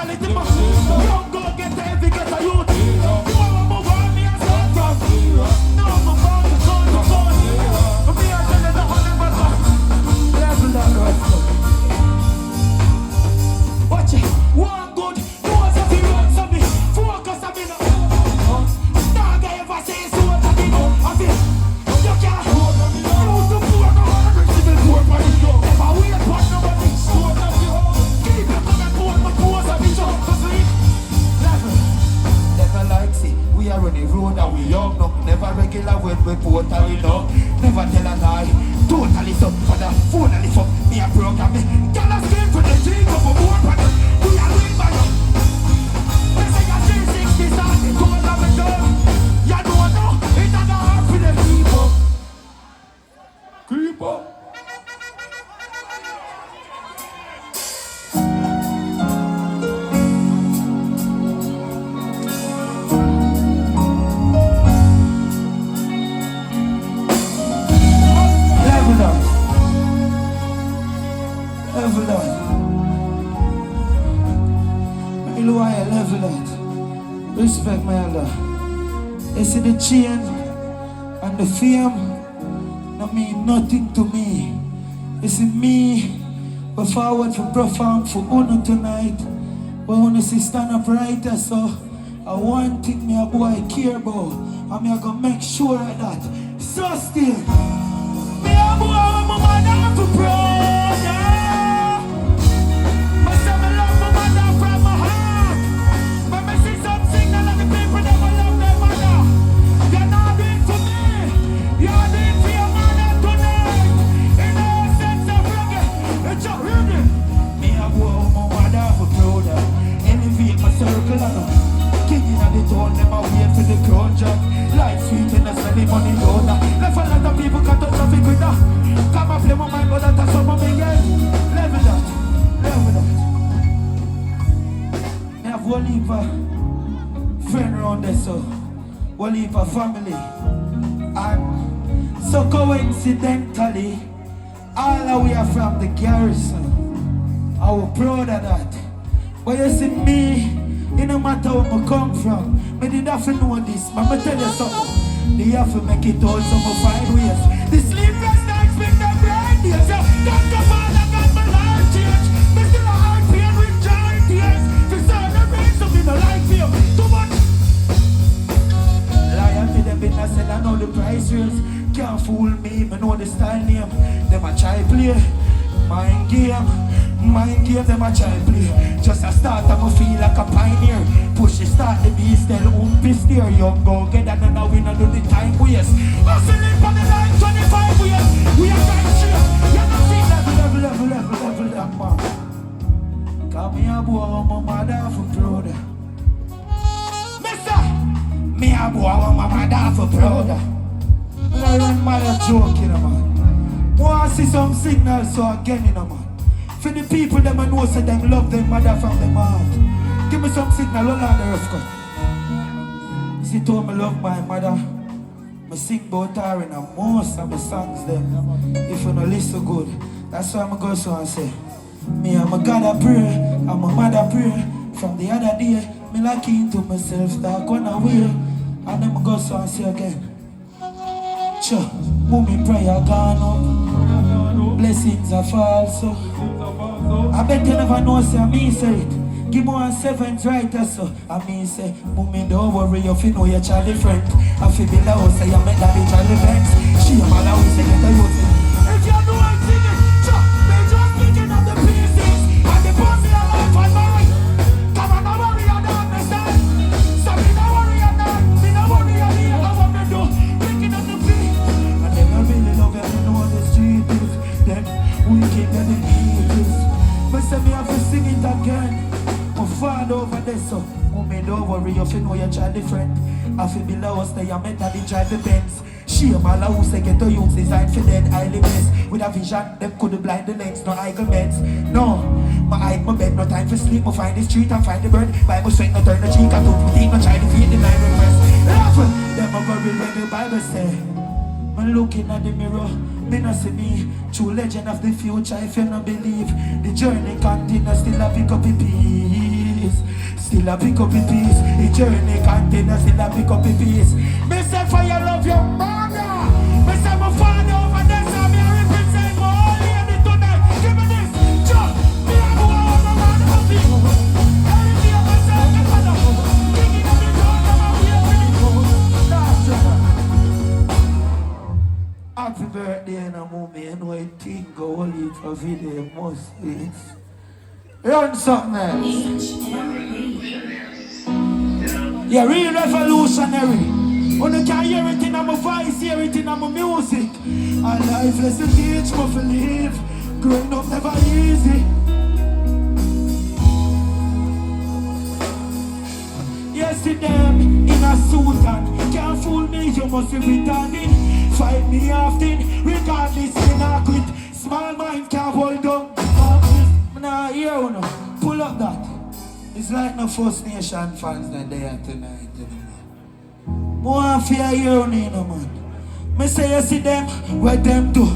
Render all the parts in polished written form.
mentality, man. Young girl get heavy, get a youth. You wanna move on, me and start from. No, I'm about to go to phone. Me and tell you the 100%. Level that right now. Watch it. One good, knows if he runs on me. Focus on me now. Dog I ever say so what I did. I feel, you can't hold on me now. You to poor no one. Never wait for nobody. Keep your coming forward, my pose and be jump to sleep. Never like see, we are on the road and we young no. Never regular when we totally know. Never tell a lie, totally so. For the phone and lift up, me a program me. Tell us game for the drink of a board for them. We are doing by them. They say you're 360 starting, go and have it done. You don't know, it's not hard for the people. Keep up. Level up. Level up. Respect my elder. You see the chain and the fame don't mean nothing to me. You see me, but forward for perform for honor tonight. But when you see stand up right there, so I one thing me a boy care about. And me a gonna make sure of that. So still, me a boy with my mother for brother. Life sweet and that's any money load. Left a lot of people got to traffic with that. Come and play my mind, but that's some of me again. Level that. I have one heap of friend around there, so one heap of family. And so coincidentally, all the way from the garrison, I was proud of that. But you see me, it no matter where I come from, I did have to know this, but I tell you something. They have to make it all some 5 ways. The sleepless nights make them bright days. Thank God I got my life changed. Me still a hard pain with giant tears. To celebrate something I like feel too much. Lion to them business and I know the price raise. Can't fool me, I know the style name. Them a try play, mind game, them a try play. Just a start, I'ma feel like a pioneer. Push it, start the beast, tell piss there. Young go get that and now we not do the time waste. Hustling for the line, 25 years. We are right here. You're not seeing level that man. Cause me a boy on my mother for proud. Mister, me a boy on my mother for proud. I run mother joking, man. Want to see some signals so again, man. For the people them I know so them love them mother from them heart. Give me some signal, hold on the rough cut. See told me love my mother. I sing about her in most of my songs them. If you don't listen good, that's why I'm going so and say, me and my God I pray, and my mother pray. From the other day, me lucky into myself, start going away. And then I go so and say again. Sure, mommy prayer gone up. Blessings are false. So I bet you never know, say me say it. Give me 1 7 right so. I mean say, mommy don't worry if you know your child friend. I feel below say I met that bitch child events. She am allowed to say get a youth. If you know I'm singing, chop, they just picking up the pieces. And the pussy are life and mine. Come on, don't worry, I don't understand. So me don't worry, I don't. Me don't worry, I hear what me do. Picking up the pieces. And them I really love you, you know the street is. Them wicked and the evils. But say me have to sing it again. I'm far over there so mommy don't worry if you know your child different. I feel below us they are mentally drive the Benz. She am all who say get to use design for dead highly best. With a vision, them could blind the legs, no arguments. No, my hide my bed, no time for sleep. I find the street and find the bird. Bible swing, no turn the cheek, I don't think, no try to feed the night request. Laughing, them a worry when the Bible say. I'm looking at the mirror, me not see me. True legend of the future if you not believe. The journey continues, still a pick up the peace. still a pick up the piece. The journey continues, still a pick up the piece. Me say for your love, your mother. Me say my father over there, so me represent my whole lady tonight. Give me this, jump. Me a go over my man of people. Everything of myself, I got up. Kicking up the door, I'm out here with it. That's right. Happy birthday in a moment, and I think go only for video most is. Run something else. Yeah, real revolutionary. When you can hear it in my voice, hear it in my music. And life lesson teach me to live. Growing up never easy. Yes, see them in a suit and can't fool me, you must be retarded. Fight me often, regardless, me not quit. Small mind can't hold on. Nah, here you know, pull up that. It's like no First Nation fans that there tonight, you know. More fear here, you know, man. Me say you see them, what them do.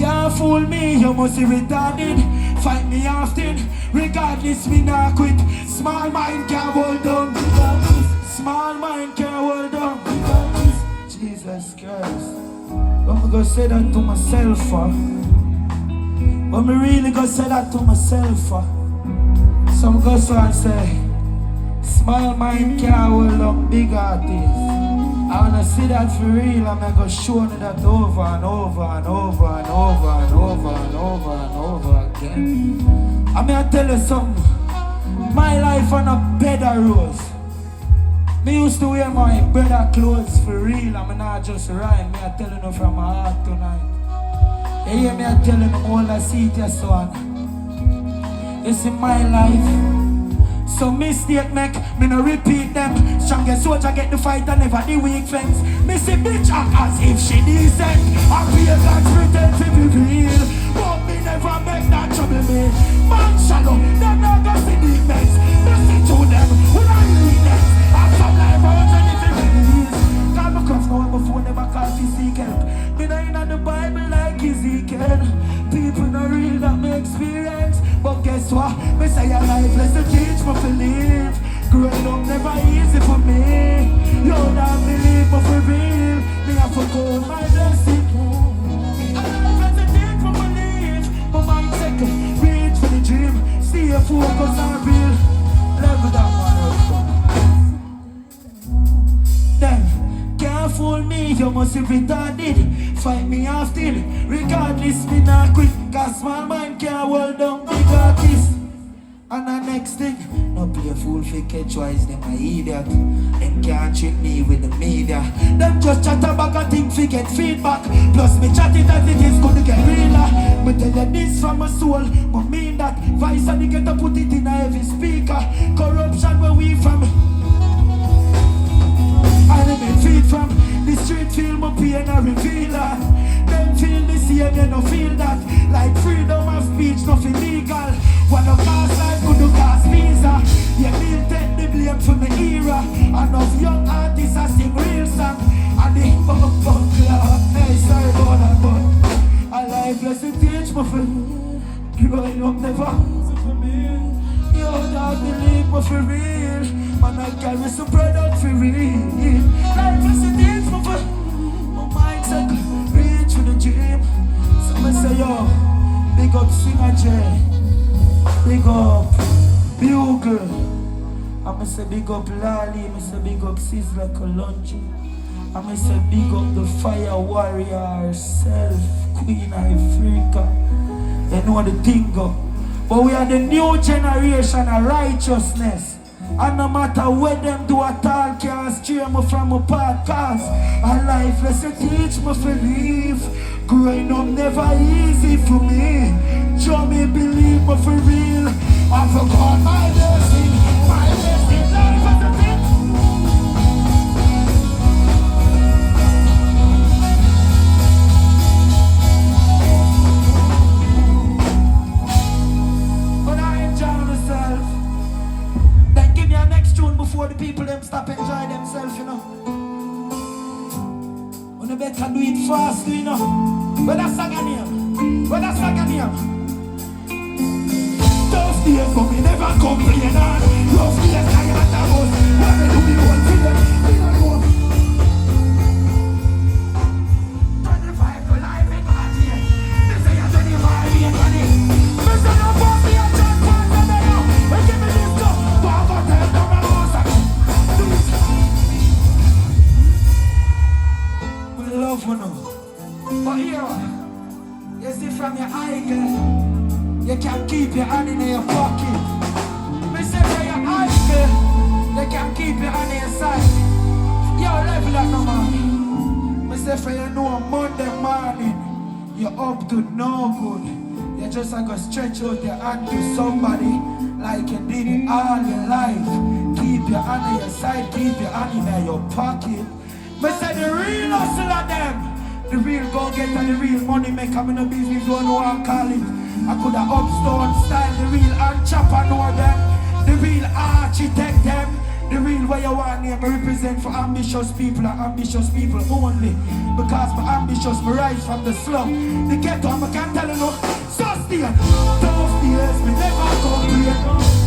Can't fool me, you must be retarded. Fight me often, regardless, me not quit. Small mind can't hold on. Small mind can't hold on. Jesus Christ. I'm gonna say that to myself, but me really gonna say that to myself. Some go so and say, small mind can't hold up big artists. I wanna see that for real. I'm gonna show you that over and over and over and over and over and over and over again. I'm gonna tell you something. My life on a bed of rose. Me used to wear my brother clothes for real. I'm not just rhyme. Me I telling you from my heart tonight. You hear me I telling you all I see it yes son. It's in my life. So mistake make me no repeat them. Strongest soldier get the fight and never the weak fence. Me see bitch act as if she decent. I feel like pretend to be real. But me never make that trouble me. Man shallow, them not gonna see the mess. Me see to them when I read them. I'm some life I want to live in peace. Call my cross now on my phone, never call me seek help. Me not in the Bible like Ezekiel. People not real that me experience. But guess what? Me say a life lesson teach me to live. Growing up never easy for me. You don't believe me for real. Me have to go my blessing. A life lesson teach me to live. My mind second, reach for the dream. See a focus on real. Level that one up. Then, can't fool me, you must be retarded. Fight me often, regardless, me not quit. Cause small mind can't hold down big artists. And the next thing, no play a fool for catch wise, them a idiot. Them can't trick me with the media. Them just chat about a thing for get feedback. Plus me chat it as it is gonna get realer. Me tell you this from my soul, but mean that. Vice and you get to put it in a heavy speaker. Corruption where we from. I never feed from the street, feel my pain a revealer. Them feel the same, you no feel that. Like freedom of speech, nothing legal. What a cast life could do cast visa. Yeah, me take the blame for my era. Enough young artists I sing real song. And they fuck club. Hey, sorry about that, but a life lesson teach me for growing up never easy for me. You don't believe me for real. Man, I carry some product for real. Life is a dance for fun. My mindset reach for the dream. So I say, yo, big up Singer J. Big up Bugle. I say big up Lali. I say big up Sizzla Kalonji. I say big up the fire warrior herself, Queen Africa. You know the thing go. But we are the new generation of righteousness. And no matter what them do at all, can't steer me from a podcast. A life lesson teach me to live. Growing up never easy for me. Jamie believe me for real. I forgot my blessing. My blessing life as a thing. But I enjoy myself. Give me a next tune before the people them stop enjoy themselves, you know. You better do it fast, you know. Where that song in here? Where that song in here? Tough days, but we never complain on. Rough days. say for you know Monday morning, you're up to no good. You just like to stretch out your hand to somebody like you did it all your life. Keep your hand on your side, keep your hand in your pocket. But say the real hustle of them, the real go-getter, the real money maker, me no business, don't know what I call it. I could have upstone style, the real entrepreneur them, the real architect them, the real way you want name, me represent for ambitious people and ambitious people only. Because my ambitious, me rise from the slum. The ghetto, I can't tell you no, so still, tough days, me never complain.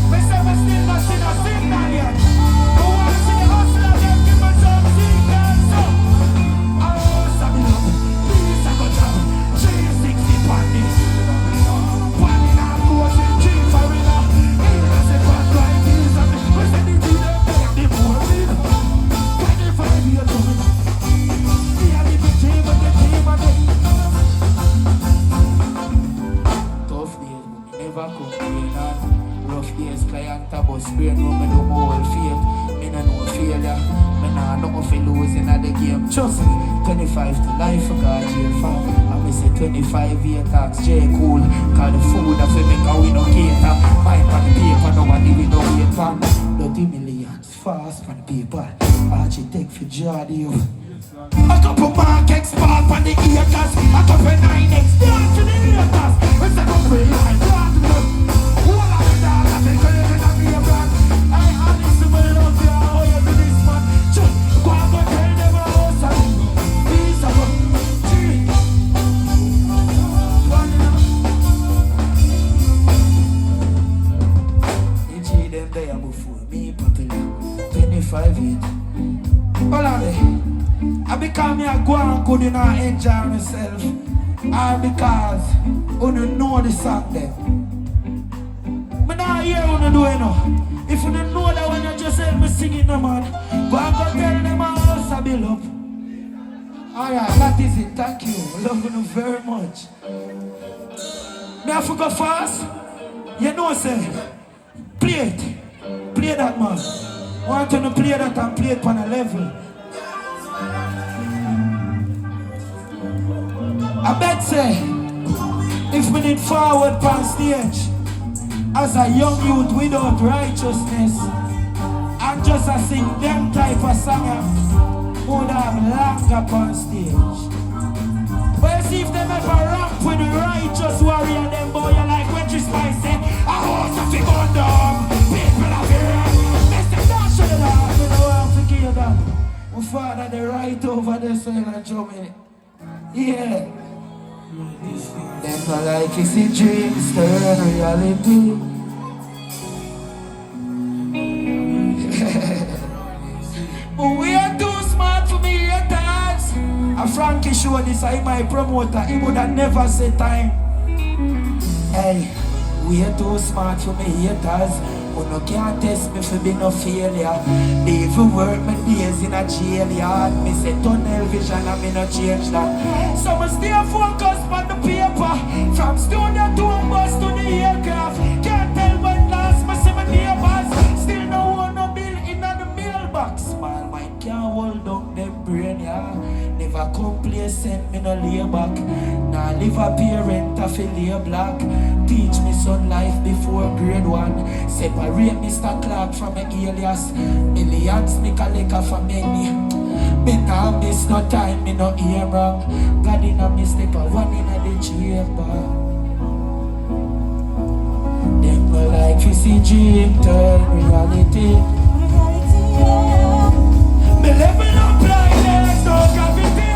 Me say me still not see no signal yet. I want to see the hustle of them, give me some signals. So, oh, Sabi love, please I go drop 360 pandis. One in a course in G for real. Even as a bad guy, he's a bit. We say the G them take the more real. 25 years old. See a little team and the team and the tough days, but me never complain. Rough days, client about sprain, no me do my whole faith. Me no know failure, me nah nothing for losing at the game. Trust me, 25 to life for God jail for. And me say 25 year tax, J cool. Call the food I feel make a we no cater. Mine on the paper, nobody we no wait for. 30 millions, fast on the paper. Architect for Jahshii. A couple markets, spark on the ears. A couple 9X, down to the ears. It's a couple line, down to the I become me a go and good and I enjoy myself. Or because you know the song them. But now hear what you do, you know. If you don't know that when you just hear me singing, no man, go and go tell them how to build up. Alright, that is it. Thank you. I love you very much. Me have to go fast. You know, say, play it. Play that, man. Want you to play that and play it on a level. I bet say, if we need forward on stage, as a young youth without righteousness, and just a sing them type of song, would have longer on stage. But you see if them ever rap with the righteous warrior, them boy, you like when you spice it, a horse of the gun dog, people have been rap, Mr. Dash of the dog, you know how to kill them. My father, they right over there, so you're not Jamaican. Yeah. Them not like you see dreams turn reality. But we are too smart for me haters. A Frankie show this, I my promoter, he would have never say time. Hey, we are too smart for me haters. But no can't test me for be no failure. They even work my days in a jail yard. Me say tunnel vision and me no change that. So me stay focused on the paper. From studio to a bus to the aircraft. Can't tell when last me see my neighbors. Still no one no bill in the mailbox. Small mind can't hold up them brain, yeah. Never complacent, me no lay back. Now live a parent a feel lay black. Teach me son life before grade 1. Separate Mr. Clark from my alias. Millions me collect for many. Me nah miss no time, me no hear wrong. God in a mistake, one in a the chamber. Them no like to see dream turn reality. Me level up like there's no gravity.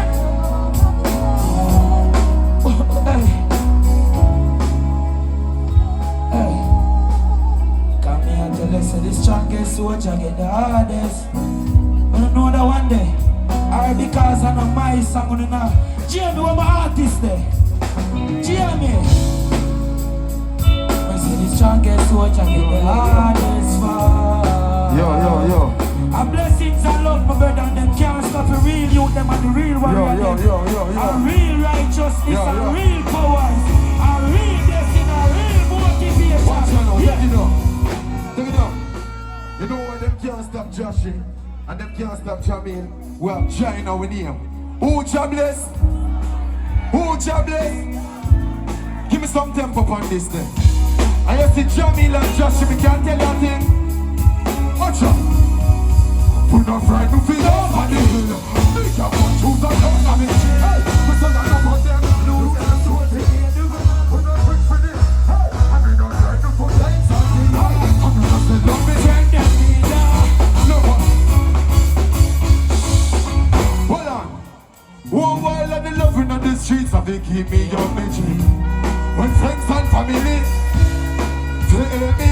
Listen, the strongest soldier get the hardest. I don't know that one day. Or because I know my song, you know. Jamie, what my artist there? Jamie. I say the strongest soldier get the hardest fight. Yo. And blessings and love, my brother, and them can't stop the real youth, them and the real warrior. Yo. And real righteousness, and real powers, and real blessing, and real motivation. Watch out now, take it up. You know why them can't stop Jahshii and them can't stop Jahmiel? We have China with him. Who jobless? Who jobless? Give me some tempo on this thing. I you see Jahmiel and Jahshii, me can't tell you a thing. Watch out. Put up right to feel up on the hill. Make your one choose a gun on me. Hey, we still got no more them. Lose them to it. Put up quick for this. Hey, I mean don't try to put lights on me. Hey, I'm gonna say love me. Turn them down. No one. Hold on. One while of the loving on the streets of they keep me on my dream. When friends and family tell me,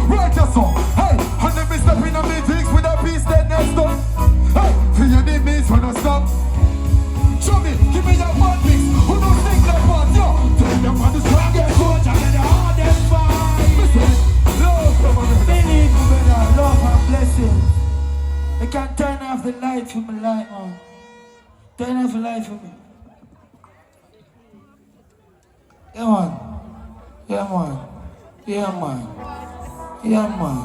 right your song. Hey, and them is stepping on me things with a piece that next up. Hey, for your enemies when I stop. Show me, give me your one mix. Who don't think that part, yo? Tell them on the strongest coach, I get the hardest fight. Love, believe me, brother, love and blessing. I can't turn off the light for my light, man. Turn off the light for me. Yeah, man. Yeah, man. Yeah, man. Yeah, man.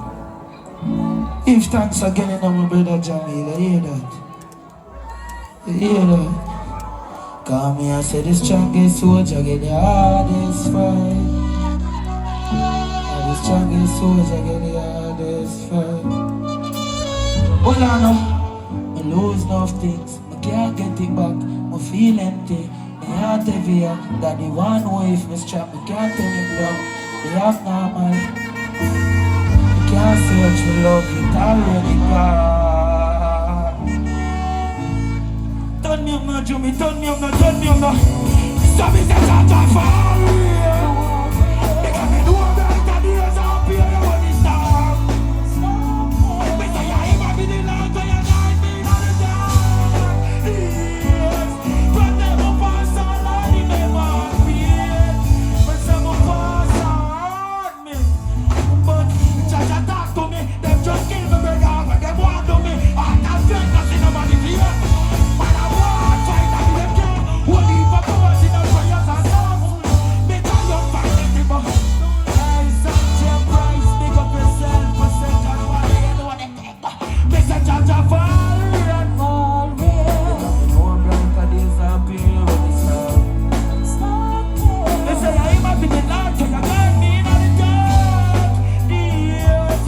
If thanks again in my brother Jahmiel, you hear that? You hear that? Come here, say the strongest soldier get the hardest fight. The strongest soldier get the hardest fight. Hold on now. I lose enough things. I can't get it back. I feel empty. My heart heavier. That the one way if me strap, I can't tell him down. They have normal. I can't search for love, it already gone. Turn me up now, Jimmy, turn me up now, turn me up now. Stop it, that's out of far. Because me do a better days up here, you want this song. Me say I ever be the Lord, so you guide me all the time. Yes, but never pass on, I never fear. But someone pass on me. But Jaja talk to me, them just kill me, brother. When them want to me, I can't take nothing nobody fear. But I want fight and them kill. What if I was in a prayers and love? Me tell you fight people. Hey, such a price, pick up yourself, percent and what you know what they take. Me say Jaja fall and fall real. No blank days appear when it's up. They say I might be the Lord, so you guide me in all the dark. Yes,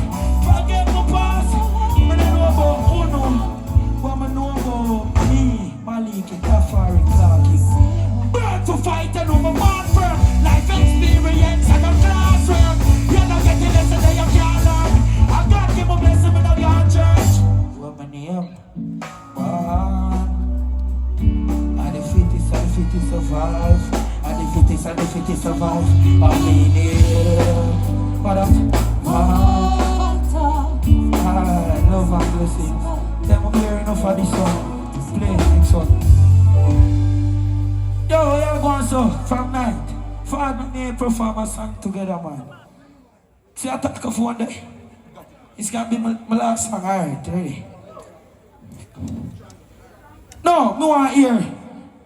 forget my past. Me don't know about Uno, but me know about me, Malik, Tafari, Clarky. Burn to fight and I'm a man firm. Life experience and a classroom. You're not getting lesson that you can't learn. I God give a blessing me now your church. What my name? One. And the fittest survive. And the fittest survive. I mean it. What up? Love and blessings. Them I'm hearing enough of this song. Play next one. Yo, we are going so from night. Fawud and me perform a song together, man. See, I talk of one day. It's gonna be my last song. Alright, ready? No, me want to hear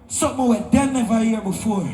something we them never hear before.